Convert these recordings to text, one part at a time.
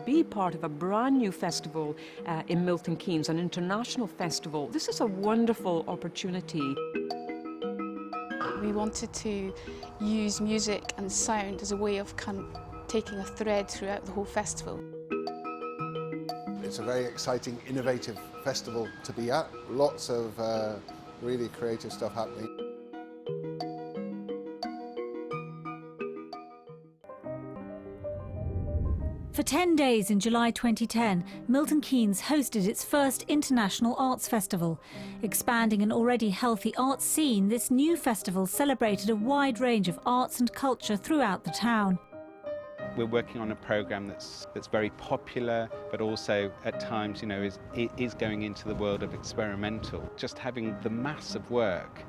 be part of a brand new festival in Milton Keynes, an international festival. This is a wonderful opportunity. We wanted to use music and sound as a way of kind of taking a thread throughout the whole festival. It's a very exciting, innovative festival to be at. Lots of really creative stuff happening. For 10 days in July 2010, Milton Keynes hosted its first international arts festival. Expanding an already healthy arts scene, this new festival celebrated a wide range of arts and culture throughout the town. We're working on a programme that's very popular, but also at times, you know, is going into the world of experimental. Just having the mass of work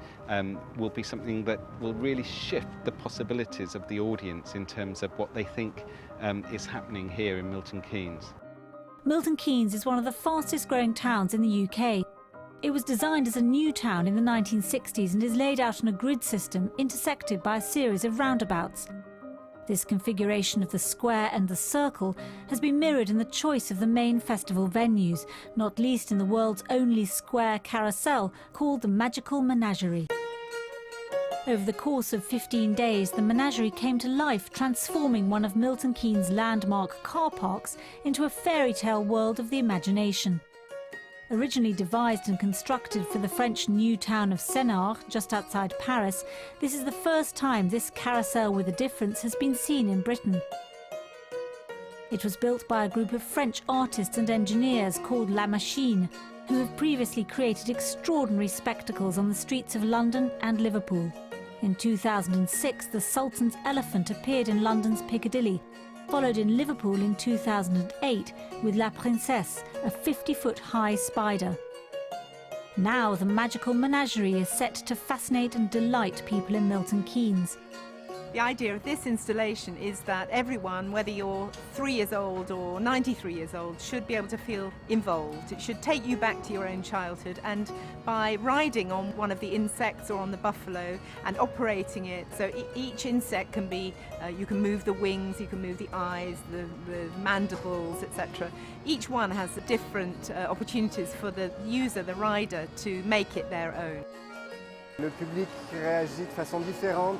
will be something that will really shift the possibilities of the audience in terms of what they think is happening here in Milton Keynes. Milton Keynes is one of the fastest growing towns in the UK. It was designed as a new town in the 1960s and is laid out on a grid system intersected by a series of roundabouts. This configuration of the square and the circle has been mirrored in the choice of the main festival venues, not least in the world's only square carousel called the Magical Menagerie. Over the course of 15 days, the menagerie came to life, transforming one of Milton Keynes' landmark car parks into a fairy tale world of the imagination. Originally devised and constructed for the French new town of Sénart, just outside Paris, this is the first time this carousel with a difference has been seen in Britain. It was built by a group of French artists and engineers called La Machine, who have previously created extraordinary spectacles on the streets of London and Liverpool. In 2006, the Sultan's elephant appeared in London's Piccadilly, followed in Liverpool in 2008 with La Princesse, a 50-foot high spider. Now the Magical Menagerie is set to fascinate and delight people in Milton Keynes. The idea of this installation is that everyone, whether you're 3 years old or 93 years old, should be able to feel involved. It should take you back to your own childhood, and by riding on one of the insects or on the buffalo and operating it, so each insect can be, you can move the wings, you can move the eyes, the mandibles, etc. Each one has different opportunities for the user, the rider, to make it their own. Le public réagit de façon différente.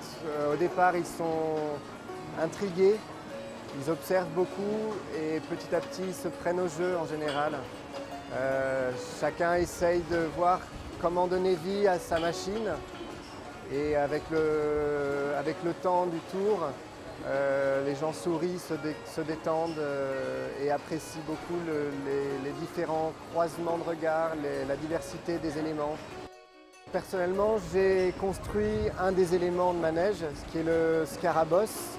Au départ, ils sont intrigués, ils observent beaucoup et petit à petit, ils se prennent au jeu en général. Chacun essaye de voir comment donner vie à sa machine et avec le temps du tour, les gens sourient, se détendent et apprécient beaucoup les différents croisements de regards, la diversité des éléments. Personnellement, j'ai construit un des éléments de manège, ce qui est le scarabosse.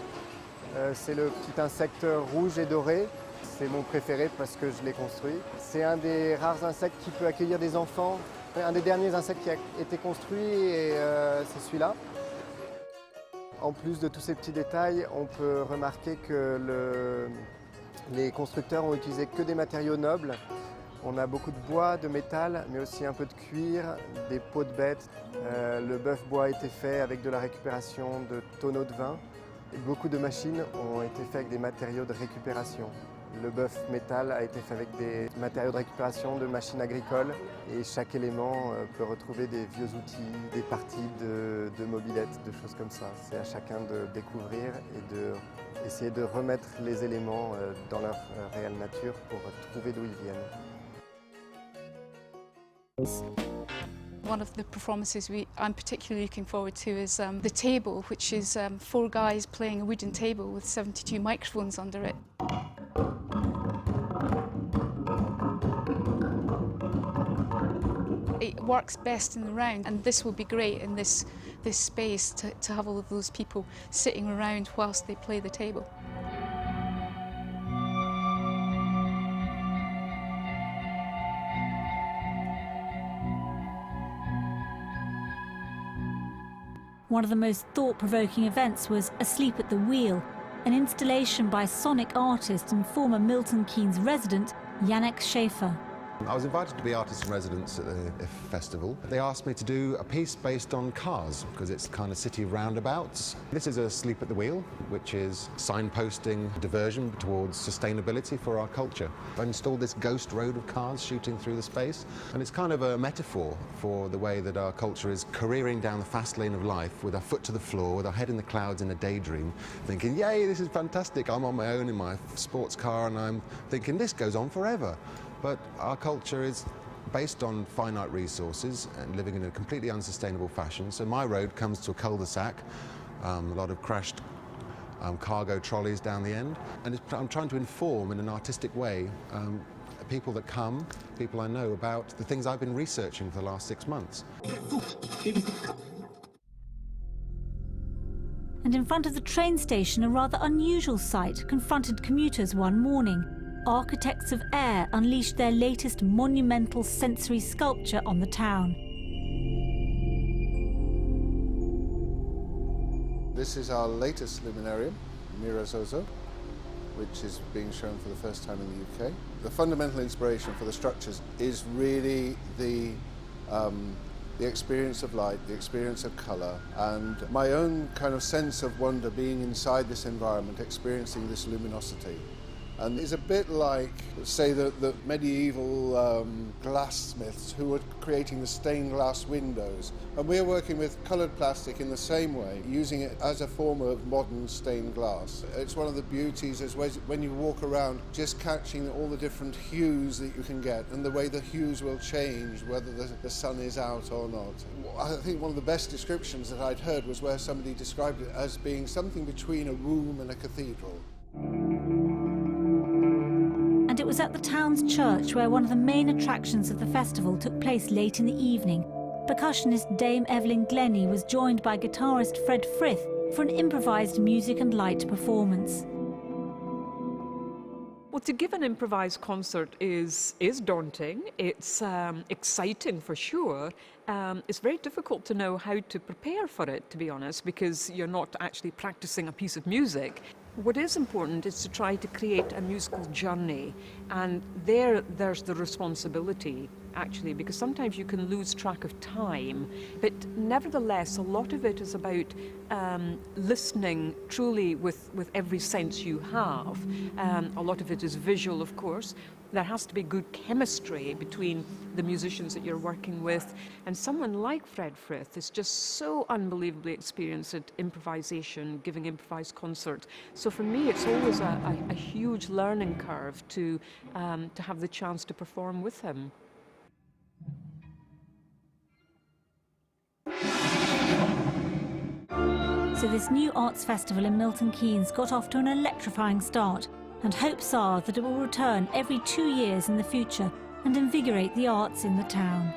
C'est le petit insecte rouge et doré. C'est mon préféré parce que je l'ai construit. C'est un des rares insectes qui peut accueillir des enfants. Un des derniers insectes qui a été construit et c'est celui-là. En plus de tous ces petits détails, on peut remarquer que les constructeurs ont utilisé que des matériaux nobles. On a beaucoup de bois, de métal, mais aussi un peu de cuir, des peaux de bêtes. Le bœuf bois a été fait avec de la récupération de tonneaux de vin. Et beaucoup de machines ont été faites avec des matériaux de récupération. Le bœuf métal a été fait avec des matériaux de récupération de machines agricoles. Et chaque élément peut retrouver des vieux outils, des parties de mobylettes, de choses comme ça. C'est à chacun de découvrir et d'essayer de remettre les éléments dans leur réelle nature pour trouver d'où ils viennent. One of the performances I'm particularly looking forward to is the table, which is 4 guys playing a wooden table with 72 microphones under it. It works best in the round, and this will be great in this space to have all of those people sitting around whilst they play the table. One of the most thought-provoking events was Asleep at the Wheel, an installation by sonic artist and former Milton Keynes resident Yannick Schaefer. I was invited to be artist in residence at the festival. They asked me to do a piece based on cars, because it's kind of city of roundabouts. This is a sleep at the wheel, which is signposting diversion towards sustainability for our culture. I've installed this ghost road of cars shooting through the space, and it's kind of a metaphor for the way that our culture is careering down the fast lane of life with our foot to the floor, with our head in the clouds in a daydream, thinking, yay, this is fantastic, I'm on my own in my sports car, and I'm thinking this goes on forever. But our culture is based on finite resources and living in a completely unsustainable fashion. So my road comes to a cul-de-sac, a lot of crashed cargo trolleys down the end. And I'm trying to inform in an artistic way people that come, people I know, about the things I've been researching for the last 6 months. And in front of the train station, a rather unusual sight confronted commuters one morning. Architects of Air unleashed their latest monumental sensory sculpture on the town. This is our latest luminarium, Mirazozo, which is being shown for the first time in the UK. The fundamental inspiration for the structures is really the experience of light, the experience of colour, and my own kind of sense of wonder being inside this environment, experiencing this luminosity. And it's a bit like, say, the medieval glassmiths who were creating the stained glass windows. And we're working with coloured plastic in the same way, using it as a form of modern stained glass. It's one of the beauties is when you walk around, just catching all the different hues that you can get and the way the hues will change, whether the sun is out or not. I think one of the best descriptions that I'd heard was where somebody described it as being something between a room and a cathedral. And it was at the town's church where one of the main attractions of the festival took place late in the evening. Percussionist Dame Evelyn Glennie was joined by guitarist Fred Frith for an improvised music and light performance. Well, to give an improvised concert is daunting. It's exciting for sure. It's very difficult to know how to prepare for it, to be honest, because you're not actually practicing a piece of music. What is important is to try to create a musical journey, and there's the responsibility, actually, because sometimes you can lose track of time, but nevertheless a lot of it is about listening truly with every sense you have. A lot of it is visual, of course. There has to be good chemistry between the musicians that you're working with, and someone like Fred Frith is just so unbelievably experienced at improvisation, giving improvised concerts. So for me, it's always a huge learning curve to have the chance to perform with him. So this new arts festival in Milton Keynes got off to an electrifying start, and hopes are that it will return every 2 years in the future and invigorate the arts in the town.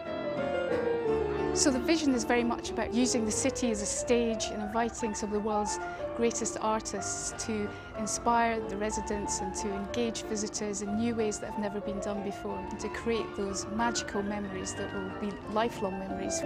So the vision is very much about using the city as a stage and inviting some of the world's greatest artists to inspire the residents and to engage visitors in new ways that have never been done before, and to create those magical memories that will be lifelong memories.